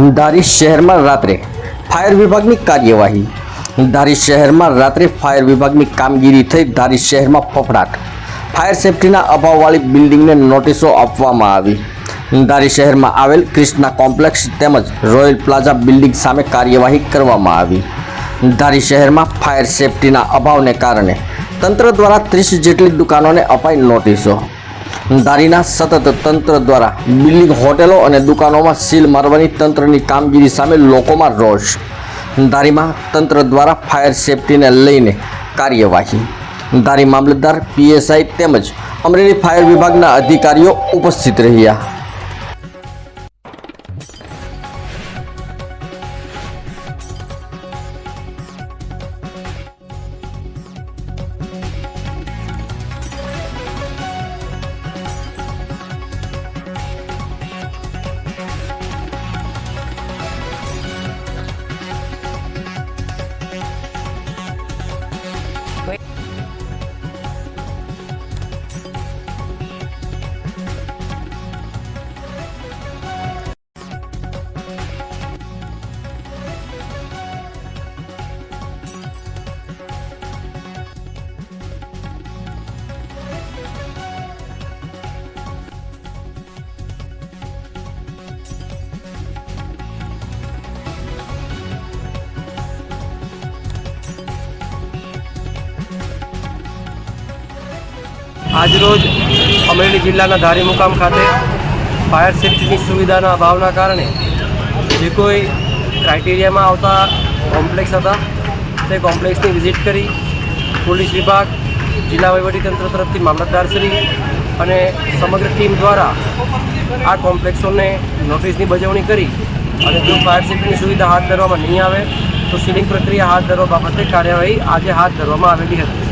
ધારી શહેરમાં રાત્રે ફાયર વિભાગની કાર્યવાહી। ધારી શહેરમાં રાત્રે ફાયર વિભાગની કામગીરી થઈ ધારી શહેરમાં ફફડાટ। ફાયર સેફટીના અભાવવાળી બિલ્ડિંગને નોટિસો આપવામાં આવી। ધારી શહેરમાં આવેલ ક્રિષ્ના કોમ્પ્લેક્સ તેમજ રોયલ પ્લાઝા બિલ્ડિંગ સામે કાર્યવાહી કરવામાં આવી। ધારી શહેરમાં ફાયર સેફટીના અભાવને કારણે તંત્ર દ્વારા 30 જેટલી દુકાનોને અપાઈ નોટિસો। ધારીના સતત તંત્ર દ્વારા બિલ્ડિંગ હોટેલો અને દુકાનોમાં સીલ મારવાની તંત્રની કામગીરી સામે લોકોમાં રોષ। ધારીમાં તંત્ર દ્વારા ફાયર સેફટીને લઈને કાર્યવાહી। ધારી મામલતદાર, પીએસઆઈ તેમજ અમરેલી ફાયર વિભાગના અધિકારીઓ ઉપસ્થિત રહ્યા। આજરોજ અમરેલી જિલ્લાના ધારી મુકામ ખાતે ફાયર સેફ્ટીની સુવિધાના અભાવના કારણે જે કોઈ ક્રાઇટેરિયામાં આવતા કોમ્પ્લેક્સ હતા તે કોમ્પ્લેક્સની વિઝિટ કરી પોલીસ વિભાગ, જિલ્લા વહીવટીતંત્ર તરફથી મામલતદારશ્રી અને સમગ્ર ટીમ દ્વારા આ કોમ્પ્લેક્સોને નોટિસની બજવણી કરી અને જો ફાયર સેફ્ટીની સુવિધા હાથ ધરવામાં નહીં આવે તો સીલિંગ પ્રક્રિયા હાથ ધરવા બાબતે કાર્યવાહી આજે હાથ ધરવામાં આવેલી હતી।